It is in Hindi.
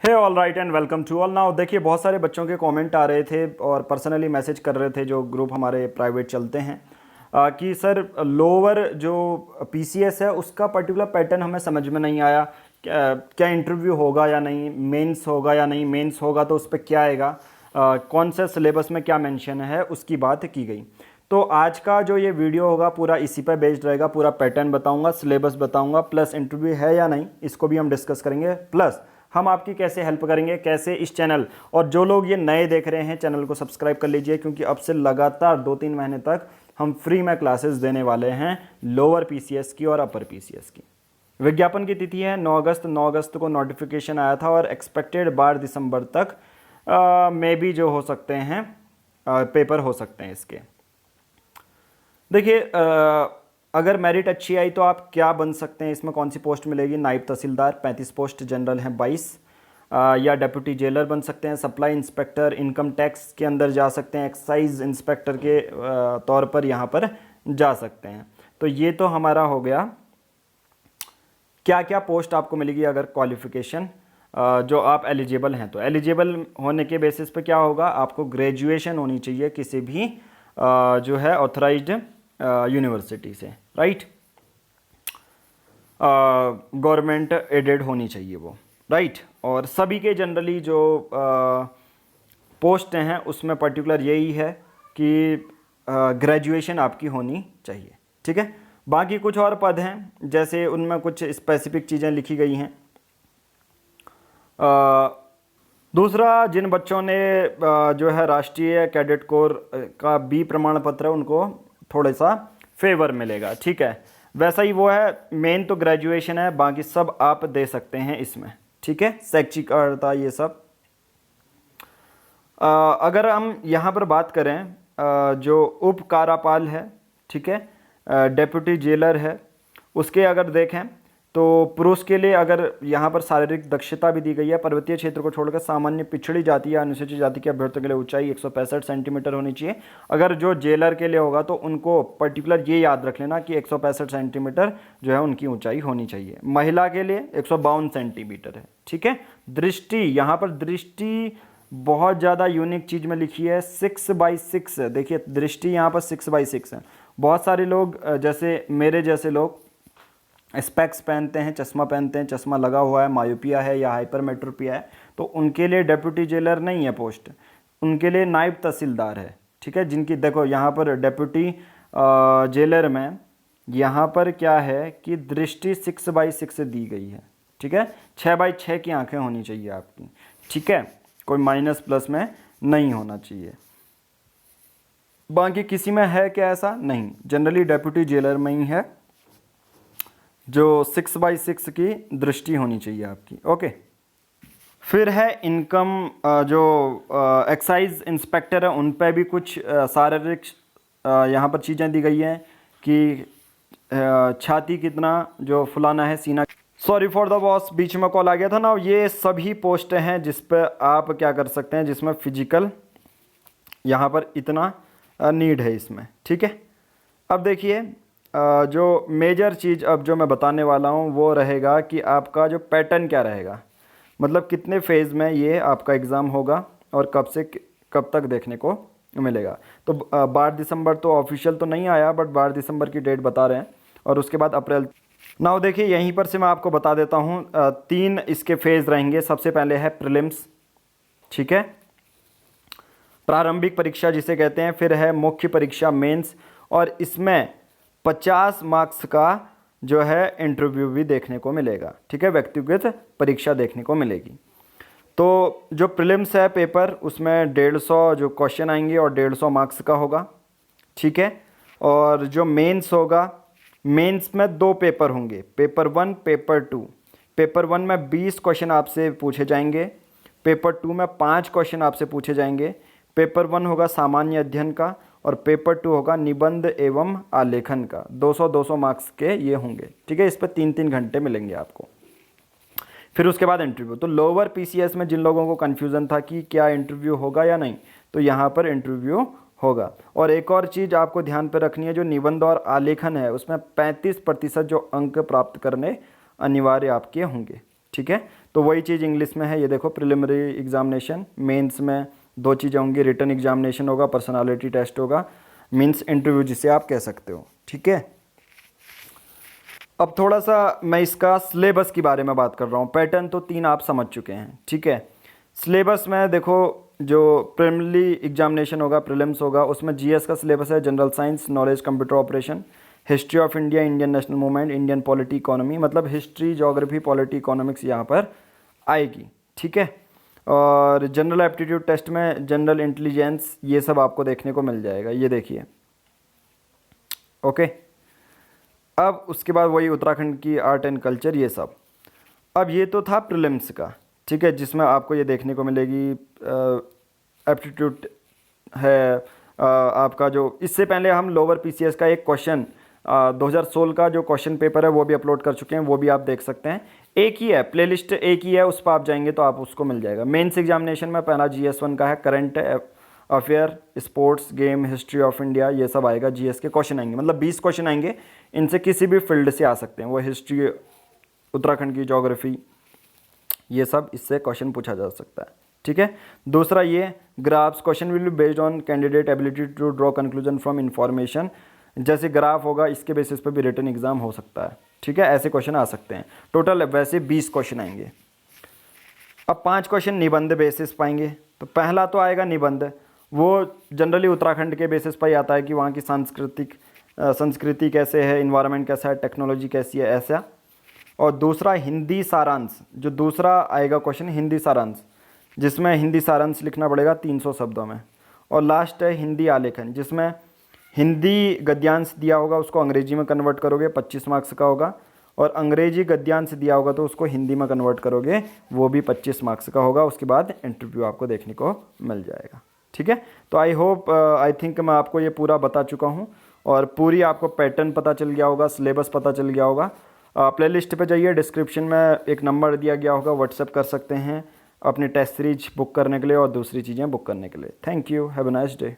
Hey all right and welcome to all. Now देखिए, बहुत सारे बच्चों के कमेंट आ रहे थे और पर्सनली मैसेज कर रहे थे जो ग्रुप हमारे प्राइवेट चलते हैं कि सर लोअर जो पीसीएस है उसका पर्टिकुलर पैटर्न हमें समझ में नहीं आया। क्या इंटरव्यू होगा या नहीं, मेंस होगा या नहीं, मेंस होगा तो उस पर क्या आएगा, कौन से सिलेबस में क्या मेंशन है, उसकी बात की गई। तो आज का जो ये वीडियो होगा पूरा इसी पर बेस्ड रहेगा। पूरा पैटर्न बताऊंगा, सिलेबस बताऊंगा, प्लस इंटरव्यू है या नहीं इसको भी हम डिस्कस करेंगे, प्लस हम आपकी कैसे हेल्प करेंगे, कैसे इस चैनल, और जो लोग ये नए देख रहे हैं चैनल को सब्सक्राइब कर लीजिए, क्योंकि अब से लगातार 2-3 महीने तक हम फ्री में क्लासेस देने वाले हैं लोअर पीसीएस की और अपर पीसीएस की। विज्ञापन की तिथि है 9 अगस्त। 9 अगस्त को नोटिफिकेशन आया था और एक्सपेक्टेड 12 दिसंबर तक मे बी जो हो सकते हैं पेपर हो सकते हैं इसके। देखिए, अगर मेरिट अच्छी आई तो आप क्या बन सकते हैं, इसमें कौन सी पोस्ट मिलेगी। नायब तहसीलदार 35 पोस्ट, जनरल हैं 22, या डिप्टी जेलर बन सकते हैं, सप्लाई इंस्पेक्टर, इनकम टैक्स के अंदर जा सकते हैं, एक्साइज इंस्पेक्टर के तौर पर यहाँ पर जा सकते हैं। तो ये तो हमारा हो गया क्या क्या पोस्ट आपको मिलेगी अगर क्वालिफिकेशन जो आप एलिजिबल हैं। तो एलिजिबल होने के बेसिस पे क्या होगा, आपको ग्रेजुएशन होनी चाहिए किसी भी जो है ऑथराइज्ड यूनिवर्सिटी से, राइट, गवर्नमेंट एडेड होनी चाहिए वो, राइट। और सभी के जनरली जो पोस्ट हैं उसमें पर्टिकुलर यही है कि ग्रेजुएशन आपकी होनी चाहिए, ठीक है। बाकी कुछ और पद हैं जैसे उनमें कुछ स्पेसिफिक चीज़ें लिखी गई हैं। दूसरा, जिन बच्चों ने जो है राष्ट्रीय कैडेट कोर का बी प्रमाण पत्र है उनको थोड़ा सा फेवर मिलेगा, ठीक है। वैसा ही वो है, मेन तो ग्रेजुएशन है, बाकी सब आप दे सकते हैं इसमें, ठीक है। शैक्षिक अर्हता ये सब। अगर हम यहाँ पर बात करें जो उप कारापाल है, ठीक है, डेप्यूटी जेलर है, उसके अगर देखें तो पुरुष के लिए अगर यहाँ पर शारीरिक दक्षता भी दी गई है। पर्वतीय क्षेत्र को छोड़कर सामान्य पिछड़ी जाति या अनुसूचित जाति के अभ्यर्थियों के लिए ऊंचाई 165 सेंटीमीटर होनी चाहिए। अगर जो जेलर के लिए होगा तो उनको पर्टिकुलर ये याद रख लेना कि 165 सेंटीमीटर जो है उनकी ऊंचाई होनी चाहिए। महिला के लिए 152 सेंटीमीटर है, ठीक है। दृष्टि, यहाँ पर दृष्टि बहुत ज़्यादा यूनिक चीज़ में लिखी है, 6/6। देखिए दृष्टि यहाँ पर 6/6 है। बहुत सारे लोग जैसे मेरे जैसे लोग स्पेक्स पहनते हैं, चश्मा पहनते हैं, चश्मा लगा हुआ है, मायोपिया है या हाइपरमेट्रोपिया है, तो उनके लिए डेप्यूटी जेलर नहीं है पोस्ट, उनके लिए नायब तहसीलदार है, ठीक है। जिनकी देखो यहाँ पर डेप्यूटी जेलर में यहाँ पर क्या है कि दृष्टि 6/6 दी गई है, ठीक है। 6/6 की आंखें होनी चाहिए आपकी, ठीक है, कोई माइनस प्लस में नहीं होना चाहिए। बाकी किसी में है क्या ऐसा नहीं, जनरली डेप्यूटी जेलर में ही है जो 6/6 की दृष्टि होनी चाहिए आपकी, ओके। फिर है इनकम, जो एक्साइज इंस्पेक्टर है उन पर भी कुछ शारीरिक यहाँ पर चीज़ें दी गई हैं कि छाती कितना जो फुलाना है, सीना। सॉरी फॉर द बॉस, बीच में कॉल आ गया था ना। ये सभी पोस्ट हैं जिस पर आप क्या कर सकते हैं, जिसमें फिजिकल यहाँ पर इतना नीड है इसमें, ठीक है। अब देखिए जो मेजर चीज़ अब जो मैं बताने वाला हूँ वो रहेगा कि आपका जो पैटर्न क्या रहेगा, मतलब कितने फेज़ में ये आपका एग्ज़ाम होगा और कब से कब तक देखने को मिलेगा। तो 12 दिसंबर तो ऑफिशियल तो नहीं आया, बट 12 दिसंबर की डेट बता रहे हैं, और उसके बाद अप्रैल। नाउ देखिए यहीं पर से मैं आपको बता देता हूँ 3 इसके फेज़ रहेंगे। सबसे पहले है प्रीलिम्स, ठीक है, प्रारंभिक परीक्षा जिसे कहते हैं। फिर है मुख्य परीक्षा मेंस, और इसमें 50 मार्क्स का जो है इंटरव्यू भी देखने को मिलेगा, ठीक है, व्यक्तिगत परीक्षा देखने को मिलेगी। तो जो प्रीलिम्स है पेपर, उसमें 150 जो क्वेश्चन आएंगे और 150 मार्क्स का होगा, ठीक है। और जो मेंस होगा, मेंस में 2 पेपर होंगे, पेपर 1, पेपर 2। पेपर 1 में 20 क्वेश्चन आपसे पूछे जाएंगे, पेपर 2 में 5 क्वेश्चन आपसे पूछे जाएंगे। पेपर 1 होगा सामान्य अध्ययन का और पेपर 2 होगा निबंध एवं आलेखन का। 200-200 मार्क्स के ये होंगे, ठीक है। इस पर 3-3 घंटे मिलेंगे आपको। फिर उसके बाद इंटरव्यू। तो लोअर पीसीएस में जिन लोगों को कन्फ्यूज़न था कि क्या इंटरव्यू होगा या नहीं, तो यहाँ पर इंटरव्यू होगा। और एक और चीज़ आपको ध्यान पर रखनी है, जो निबंध और आलेखन है उसमें 35% जो अंक प्राप्त करने अनिवार्य आपके होंगे, ठीक है। तो वही चीज़ इंग्लिश में है। ये देखो, प्रिलिमिनरी एग्जामिनेशन, मेंस में 2 चीज़ें होंगी, रिटन एग्जामिनेशन होगा, पर्सनालिटी टेस्ट होगा, मीन्स इंटरव्यू जिसे आप कह सकते हो। ठीक है, अब थोड़ा सा मैं इसका सिलेबस के बारे में बात कर रहा हूँ। पैटर्न तो 3 आप समझ चुके हैं। ठीक है, सिलेबस में देखो, जो प्रिलिमिनरी एग्जामिनेशन होगा, प्रीलिम्स होगा, उसमें जीएस का सिलेबस है, general science, knowledge, computer operation, history of India, Indian national movement, Indian polity economy, मतलब हिस्ट्री, ज्योग्राफी, पॉलिटी, इकोनॉमिक्स यहाँ पर आएगी। ठीक है, और जनरल एप्टीट्यूड टेस्ट में जनरल इंटेलिजेंस, ये सब आपको देखने को मिल जाएगा। ये देखिए, ओके। अब उसके बाद वही उत्तराखंड की आर्ट एंड कल्चर, ये सब। अब ये तो था प्रीलिम्स का। ठीक है, जिसमें आपको ये देखने को मिलेगी एप्टीट्यूड है, आपका जो, इससे पहले हम लोअर पीसीएस का एक क्वेश्चन 2016 का जो क्वेश्चन पेपर है वो भी अपलोड कर चुके हैं, वो भी आप देख सकते हैं। एक ही है, प्लेलिस्ट एक ही है, उस पर आप जाएंगे तो आप उसको मिल जाएगा। मेंस एग्जामिनेशन में पहला GS1 का है, current affair, sports, game, history of India, ये सब आएगा। जीएस के क्वेश्चन आएंगे, मतलब 20 क्वेश्चन आएंगे, इनसे किसी भी फील्ड से आ सकते हैं। वो हिस्ट्री, उत्तराखंड की ज्योग्राफी, ये सब इससे क्वेश्चन पूछा जा सकता है। ठीक है, दूसरा ये graphs, question will be based on candidate ability to draw conclusion from information. जैसे ग्राफ होगा, इसके बेसिस पर भी रिटन एग्जाम हो सकता है। ठीक है, ऐसे क्वेश्चन आ सकते हैं। टोटल वैसे 20 क्वेश्चन आएंगे। अब 5 क्वेश्चन निबंध बेसिस पाएंगे। तो पहला तो आएगा निबंध, वो जनरली उत्तराखंड के बेसिस पर ही आता है कि वहाँ की संस्कृति कैसे है, इन्वायरमेंट कैसा है, टेक्नोलॉजी कैसी है, ऐसा। और दूसरा हिंदी सारांश, जो दूसरा आएगा क्वेश्चन, हिंदी सारांश, जिसमें हिंदी सारांश लिखना पड़ेगा 300 शब्दों में। और लास्ट है हिंदी आलेखन, जिसमें हिंदी गद्यांश दिया होगा, उसको अंग्रेजी में कन्वर्ट करोगे, 25 मार्क्स का होगा। और अंग्रेजी गद्यांश दिया होगा तो उसको हिंदी में कन्वर्ट करोगे, वो भी 25 मार्क्स का होगा। उसके बाद इंटरव्यू आपको देखने को मिल जाएगा। ठीक है, तो आई थिंक मैं आपको ये पूरा बता चुका हूँ, और पूरी आपको पैटर्न पता चल गया होगा, सिलेबस पता चल गया होगा। प्लेलिस्ट पे जाइए, डिस्क्रिप्शन में एक नंबर दिया गया होगा, व्हाट्सएप कर सकते हैं अपनी टेस्ट सीरीज बुक करने के लिए और दूसरी चीज़ें बुक करने के लिए। Thank you, have a nice day.